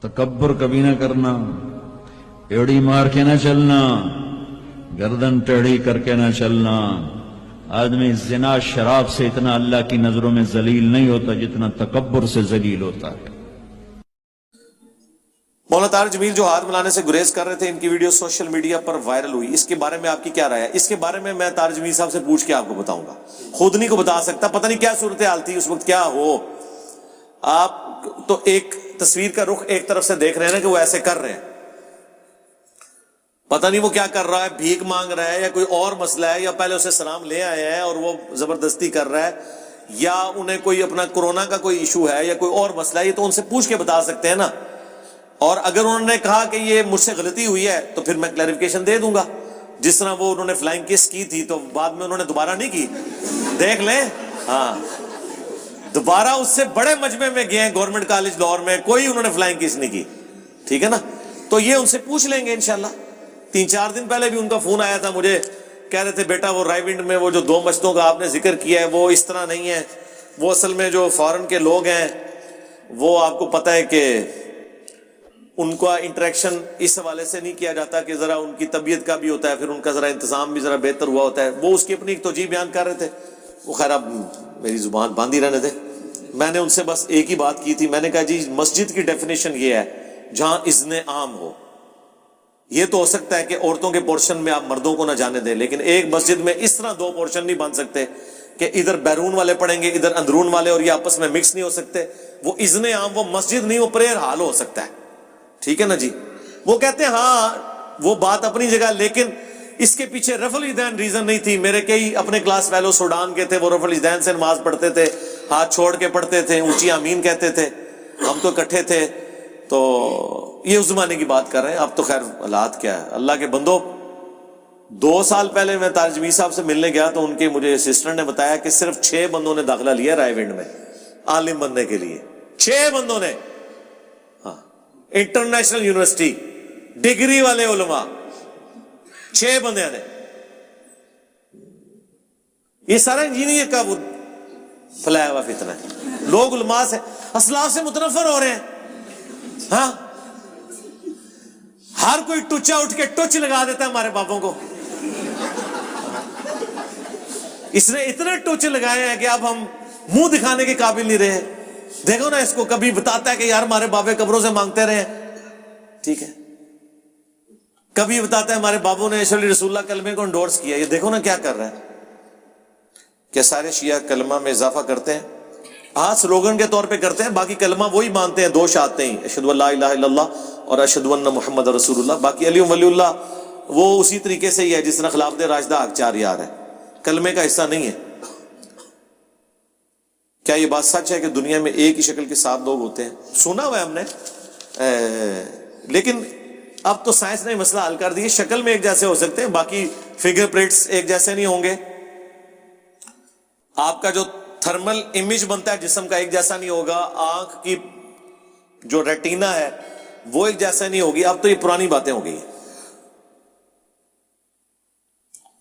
تکبر کبھی نہ کرنا، ایڑی مار کے نہ چلنا، گردن ٹیڑھی کر کے نہ چلنا۔ آدمی زنا شراب سے اتنا اللہ کی نظروں میں ذلیل نہیں ہوتا جتنا تکبر سے ذلیل ہوتا ہے۔ مولانا طارق جمیل جو ہاتھ ملانے سے گریز کر رہے تھے، ان کی ویڈیو سوشل میڈیا پر وائرل ہوئی، اس کے بارے میں آپ کی کیا رائے ہے؟ اس کے بارے میں طارق جمیل صاحب سے پوچھ کے آپ کو بتاؤں گا، خود نہیں کو بتا سکتا، پتہ نہیں کیا صورتحال تھی اس وقت، کیا ہو۔ آپ تو ایک تصویر کا رخ ایک طرف سے دیکھ رہے ہیں نا کہ وہ ایسے کر رہے ہیں، پتہ نہیں وہ کیا کر رہا ہے، بھیک مانگ رہا ہے یا کوئی اور مسئلہ ہے، یا پہلے اسے سلام لے آئے ہیں اور وہ زبردستی کر رہا ہے، یا انہیں کوئی اپنا کورونا کا کوئی ایشو ہے یا کوئی اور مسئلہ ہے، یہ تو ان سے پوچھ کے بتا سکتے ہیں نا۔ اور اگر انہوں نے کہا کہ یہ مجھ سے غلطی ہوئی ہے تو پھر میں کلیریفیکیشن دے دوں گا، جس طرح وہ انہوں نے فلائنگ کس کی تھی تو بعد میں انہوں نے دوبارہ نہیں کی، دیکھ لیں۔ ہاں، دوبارہ اس سے بڑے مجمع میں گئے ہیں گورنمنٹ کالج لاہور میں، کوئی انہوں نے فلائنگ کس نہیں کی، ٹھیک ہے نا۔ تو یہ ان سے پوچھ لیں گے انشاءاللہ۔ 3-4 دن پہلے بھی ان کا فون آیا تھا مجھے، کہہ رہے تھے بیٹا وہ رائے ونڈ میں وہ جو 2 مشتوں کا آپ نے ذکر کیا ہے وہ اس طرح نہیں ہے، وہ اصل میں جو فارن کے لوگ ہیں وہ آپ کو پتہ ہے کہ ان کا انٹریکشن اس حوالے سے نہیں کیا جاتا کہ ذرا ان کی طبیعت کا بھی ہوتا ہے، پھر ان کا ذرا انتظام بھی ذرا بہتر ہوا ہوتا ہے، وہ اس کی اپنی ایک توجیہ بیان کر رہے تھے۔ وہ خیر اب میری زبان باندھی رہنے دے، میں نے ان سے بس ایک ہی بات کی تھی، میں نے کہا جی مسجد کی ڈیفینیشن یہ ہے جہاں اذن عام ہو۔ یہ تو ہو سکتا ہے کہ عورتوں کے پورشن میں آپ مردوں کو نہ جانے دیں، لیکن ایک مسجد میں اس طرح 2 پورشن نہیں بن سکتے کہ ادھر بیرون والے پڑھیں گے ادھر اندرون والے، اور یہ آپس میں مکس نہیں ہو سکتے۔ وہ اذن عام، وہ مسجد نہیں، وہ پریئر ہال ہو سکتا ہے، ٹھیک ہے نا جی۔ وہ کہتے ہیں ہاں وہ بات اپنی جگہ، لیکن اس کے پیچھے رفع الیدین ریزن نہیں تھی۔ میرے کئی اپنے کلاس فیلو سوڈان کے تھے، وہ رفع الیدین سے نماز پڑھتے تھے، ہاتھ چھوڑ کے پڑھتے تھے، اونچی آمین کہتے تھے، ہم تو اکٹھے تھے۔ تو یہ اس زمانے کی بات کر رہے ہیں، اب تو خیر حالات کیا ہے۔ اللہ کے بندو، 2 سال پہلے میں طارق جمیل صاحب سے ملنے گیا تو ان کے مجھے اسسٹنٹ نے بتایا کہ صرف 6 بندوں نے داخلہ لیا رائے ونڈ میں عالم بننے کے لیے، 6 بندوں نے، ہاں، انٹرنیشنل یونیورسٹی، ڈگری والے علماء، 6 بندے نے۔ یہ سارا انجینئر کا وہ پھیلایا ہوا فتنہ ہے، لوگ علماء سے اسلاف سے متنفر ہو رہے ہیں۔ ہاں، ہر کوئی ٹچا اٹھ کے ٹچ لگا دیتا ہے ہمارے بابوں کو۔ اس نے اتنے ٹچ لگائے ہیں کہ اب ہم منہ دکھانے کے قابل نہیں رہے۔ دیکھو نا اس کو، کبھی بتاتا ہے کہ یار ہمارے بابے قبروں سے مانگتے رہے ہیں، ٹھیک ہے، کبھی بتاتا ہے ہمارے بابوں نے علیہ رسول اللہ کلمے کو انڈورس کیا۔ یہ دیکھو نا کیا کر رہا ہے کہ سارے شیعہ کلمہ میں اضافہ کرتے ہیں، ہاں سلوگن کے طور پہ کرتے ہیں، باقی کلمہ وہی مانتے ہیں، 2 شہادتیں ہی، اشہد ان لا الہ الا اللہ اور اشہد ان محمد رسول اللہ۔ باقی علی ولی اللہ وہ اسی طریقے سے ہی ہے جس طرح خلافت راشدہ حق 4 یار ہے، کلمے کا حصہ نہیں ہے۔ کیا یہ بات سچ ہے کہ دنیا میں ایک ہی شکل کے 7 لوگ ہوتے ہیں؟ سنا ہوا ہے ہم نے، لیکن اب تو سائنس نے مسئلہ حل کر دیا، شکل میں ایک جیسے ہو سکتے ہیں، باقی فگر پرنٹس ایک جیسے نہیں ہوں گے، آپ کا جو تھرمل امیج بنتا ہے جسم کا ایک جیسا نہیں ہوگا، آنکھ کی جو ریٹینا ہے وہ ایک جیسا نہیں ہوگی۔ اب تو یہ پرانی باتیں ہو گئی ہیں۔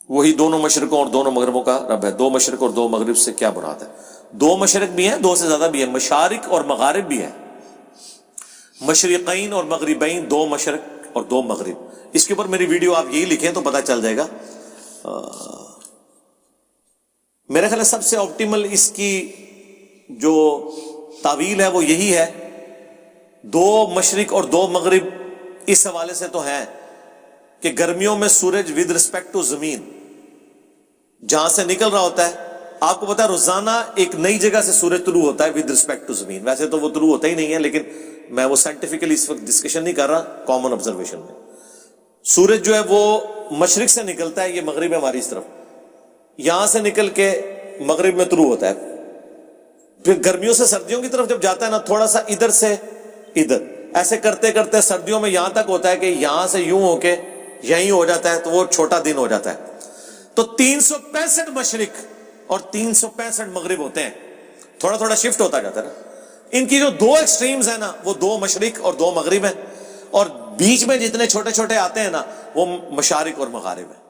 وہی دونوں مشرقوں اور دونوں مغربوں کا رب ہے، 2 مشرق اور 2 مغرب سے کیا مراد ہے؟ 2 مشرق بھی ہیں، 2 سے زیادہ بھی ہیں، مشارق اور مغارب بھی ہیں، مشرقین اور مغربین، 2 مشرق اور 2 مغرب۔ اس کے اوپر میری ویڈیو آپ یہی لکھیں تو پتہ چل جائے گا۔ میرے خیال سب سے آپٹیمل اس کی جو تعویل ہے وہ یہی ہے، 2 مشرق اور 2 مغرب اس حوالے سے تو ہیں کہ گرمیوں میں سورج ود رسپیکٹ ٹو زمین جہاں سے نکل رہا ہوتا ہے، آپ کو پتا ہے روزانہ ایک نئی جگہ سے سورج طلوع ہوتا ہے ود رسپیکٹ ٹو زمین۔ ویسے تو وہ طلوع ہوتا ہی نہیں ہے، لیکن میں وہ سائنٹیفکلی اس وقت ڈسکشن نہیں کر رہا، کامن آبزرویشن میں سورج جو ہے وہ مشرق سے نکلتا ہے، یہ مغرب ہے ہماری اس طرف، یہاں سے نکل کے مغرب میں طلوع ہوتا ہے، پھر گرمیوں سے سردیوں کی طرف جب جاتا ہے نا، تھوڑا سا ادھر سے ادھر ایسے کرتے کرتے سردیوں میں یہاں تک ہوتا ہے کہ یہاں سے یوں ہو کے یہیں ہو جاتا ہے، تو وہ چھوٹا دن ہو جاتا ہے۔ تو 365 مشرق اور 365 مغرب ہوتے ہیں، تھوڑا تھوڑا شفٹ ہوتا جاتا ہے نا۔ ان کی جو 2 ایکسٹریمز ہیں نا وہ 2 مشرق اور 2 مغرب ہیں، اور بیچ میں جتنے چھوٹے چھوٹے آتے ہیں نا وہ مشارق اور مغارب ہیں۔